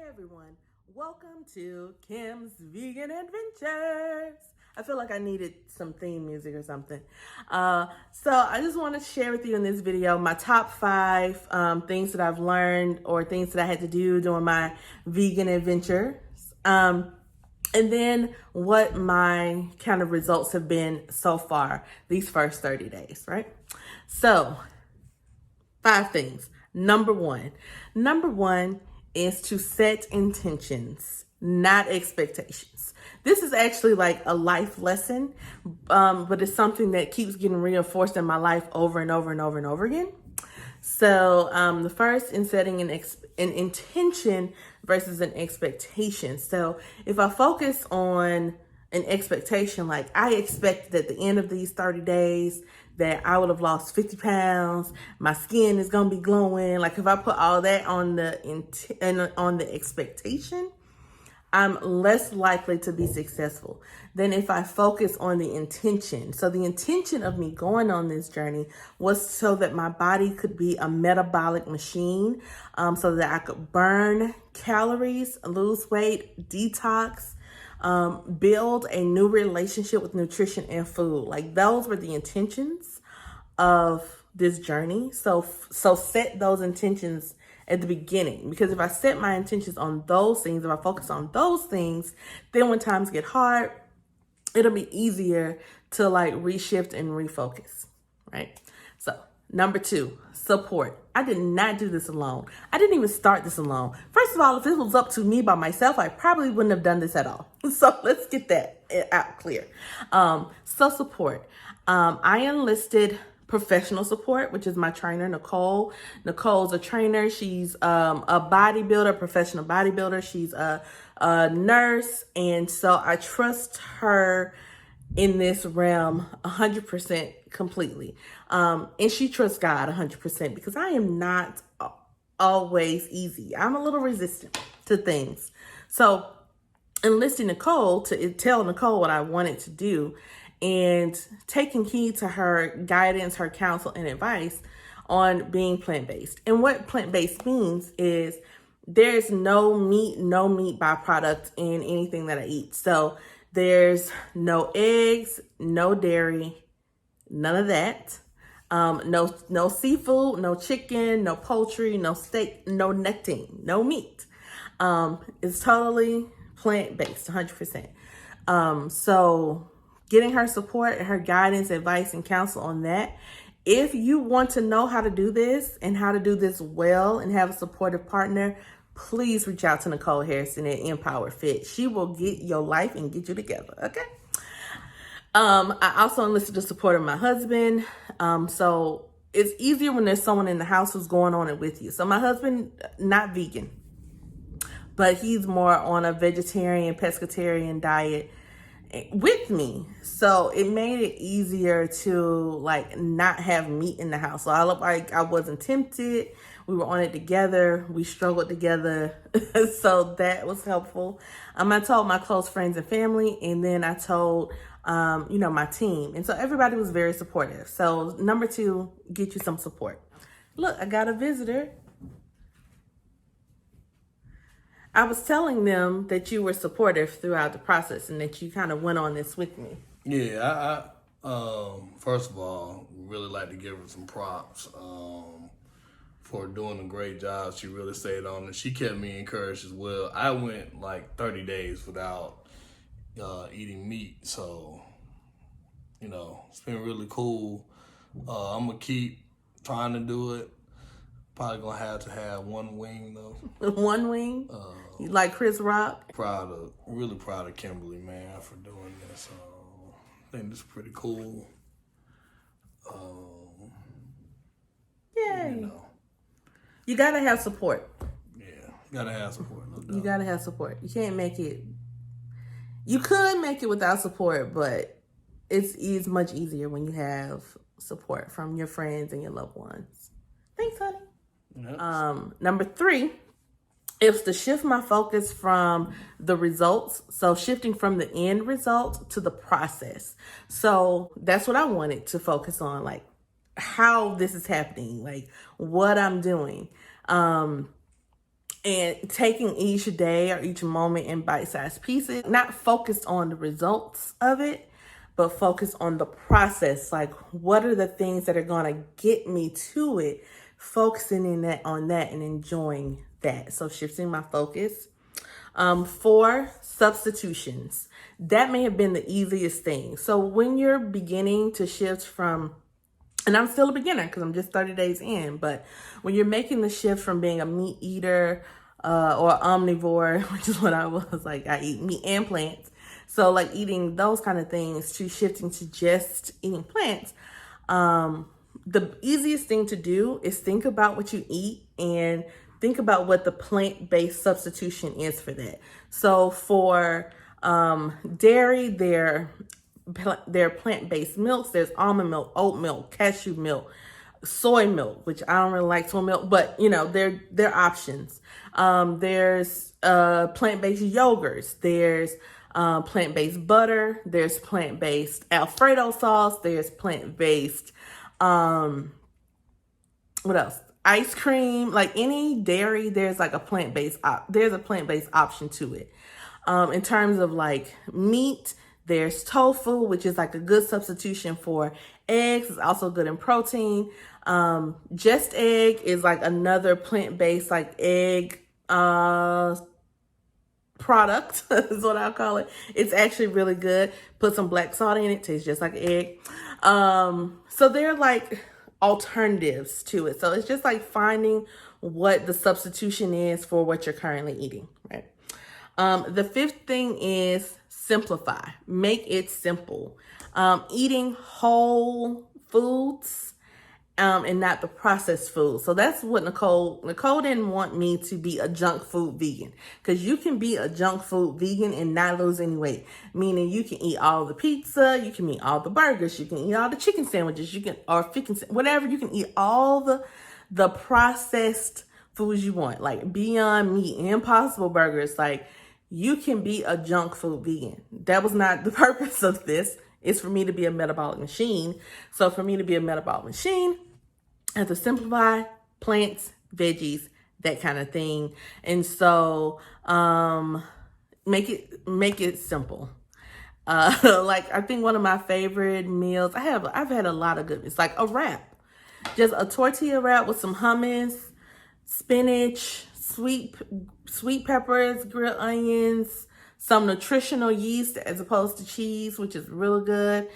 everyone, welcome to Kim's Vegan Adventures. I feel like I needed some theme music or something. So I just want to share with you in this video my top 5 things that I've learned or things that I had to do during my vegan adventures. And then what my kind of results have been so far these first 30 days, right? So 5 things. Number one is to set intentions, not expectations. This is actually like a life lesson, but it's something that keeps getting reinforced in my life over and over and over and over again. So the first in setting an intention versus an expectation. So if I focus on an expectation, like I expected at the end of these 30 days that I would have lost 50 pounds, my skin is gonna be glowing. Like if I put all that on the expectation, I'm less likely to be successful than if I focus on the intention. So the intention of me going on this journey was so that my body could be a metabolic machine, so that I could burn calories, lose weight, detox, build a new relationship with nutrition and food. Like those were the intentions of this journey. So set those intentions at the beginning, because if I set my intentions on those things, if I focus on those things, then when times get hard, it'll be easier to like reshift and refocus, right? So number 2, support. I did not do this alone. I didn't even start this alone. First of all, if this was up to me by myself, I probably wouldn't have done this at all. So let's get that out clear. So support. I enlisted professional support, which is my trainer, Nicole. Nicole's a trainer. She's a bodybuilder, professional bodybuilder. She's a nurse. And so I trust her in this realm 100% completely. And she trusts God 100% because I am not always easy. I'm a little resistant to things. So enlisting Nicole to tell Nicole what I wanted to do and taking heed to her guidance, her counsel, and advice on being plant-based. And what plant-based means is there's no meat byproduct in anything that I eat. So there's no eggs, no dairy, none of that. No seafood, no chicken, no poultry, no steak, no nothing, no meat. It's totally plant-based, 100%. So getting her support and her guidance, advice, and counsel on that. If you want to know how to do this and how to do this well and have a supportive partner, please reach out to Nicole Harrison at Empower Fit. She will get your life and get you together, okay? I also enlisted the support of my husband. So it's easier when there's someone in the house who's going on it with you. So my husband, not vegan, but he's more on a vegetarian, pescatarian diet with me. So it made it easier to like not have meat in the house. So I wasn't tempted. We were on it together. We struggled together. So that was helpful. I told my close friends and family, and then I told my team. And so everybody was very supportive. So number 2, get you some support. Look, I got a visitor. I was telling them that you were supportive throughout the process and that you kind of went on this with me. Yeah, I first of all, really like to give her some props for doing a great job. She really stayed on it. She kept me encouraged as well. I went like 30 days without eating meat, so it's been really cool. I'm gonna keep trying to do it. Probably gonna have to have one wing though. One wing? You like Chris Rock? Really proud of Kimberly, man, for doing this. I think this is pretty cool. Yay. You gotta have support. Yeah, gotta have support. No doubt. You gotta have support. You can't make it. You could make it without support, but it's much easier when you have support from your friends and your loved ones. Thanks, honey. Yep. Number 3 is to shift my focus from the results. So shifting from the end result to the process. So that's what I wanted to focus on, like how this is happening, like what I'm doing. and taking each day or each moment in bite-sized pieces, not focused on the results of it, but focus on the process. Like, what are the things that are going to get me to it? Focusing on that and enjoying that. So shifting my focus. 4, substitutions. That may have been the easiest thing. So when you're beginning to shift from, and I'm still a beginner because I'm just 30 days in, but when you're making the shift from being a meat eater or omnivore, which is what I was, like I eat meat and plants. So like eating those kind of things to shifting to just eating plants. The easiest thing to do is think about what you eat and think about what the plant-based substitution is for that. So for dairy, they're plant-based milks. There's almond milk, oat milk, cashew milk, soy milk, which I don't really like soy milk, but you know, they're options. There's plant-based yogurts. There's plant-based butter. There's plant-based Alfredo sauce. There's plant-based, what else? Ice cream. Like any dairy, there's like a plant-based, there's a plant-based option to it. In terms of like meat, there's tofu, which is like a good substitution for eggs. It's also good in protein. Just Egg is like another plant-based like egg product is what I'll call it. It's actually really good. Put some black salt in it, tastes just like an egg. So they're like alternatives to it. So it's just like finding what the substitution is for what you're currently eating, right? The 5th thing is simplify. Make it simple. Eating whole foods and not the processed food. So that's what Nicole didn't want me to be a junk food vegan, because you can be a junk food vegan and not lose any weight. Meaning you can eat all the pizza, you can eat all the burgers, you can eat all the chicken sandwiches, whatever. You can eat all the processed foods you want, like Beyond Meat and Impossible Burgers. Like, you can be a junk food vegan. That was not the purpose of this. It's for me to be a metabolic machine. So for me to be a metabolic machine, I have to simplify plants, veggies, that kind of thing. And so make it simple. Like, I think one of my favorite meals, I've had a lot of good ones, like a wrap. Just a tortilla wrap with some hummus, spinach, sweet peppers, grilled onions, some nutritional yeast as opposed to cheese, which is really good.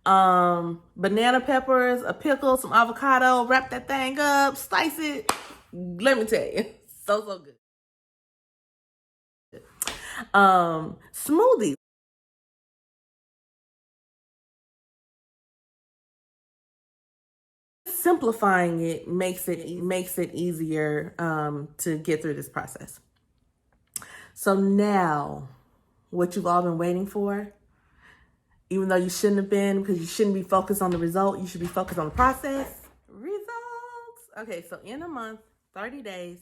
Banana peppers, a pickle, some avocado, wrap that thing up, slice it. Let me tell you, so good. Smoothies. Simplifying it makes it easier to get through this process. So now, what you've all been waiting for, even though you shouldn't have been, because you shouldn't be focused on the result, you should be focused on the process. Results. Okay, so in a month, 30 days,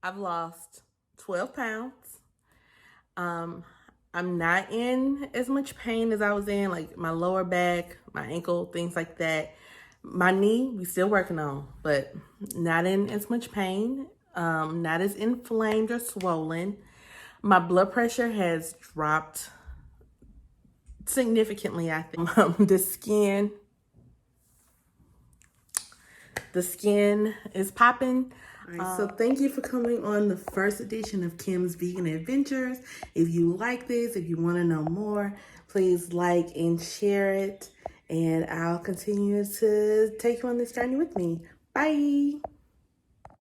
I've lost 12 pounds. I'm not in as much pain as I was in, like my lower back, my ankle, things like that. My knee, we still working on, but not in as much pain, not as inflamed or swollen. My blood pressure has dropped significantly, I think. The skin is popping. All right, so thank you for coming on the first edition of Kim's Vegan Adventures. If you like this, if you want to know more, please like and share it. And I'll continue to take you on this journey with me. Bye.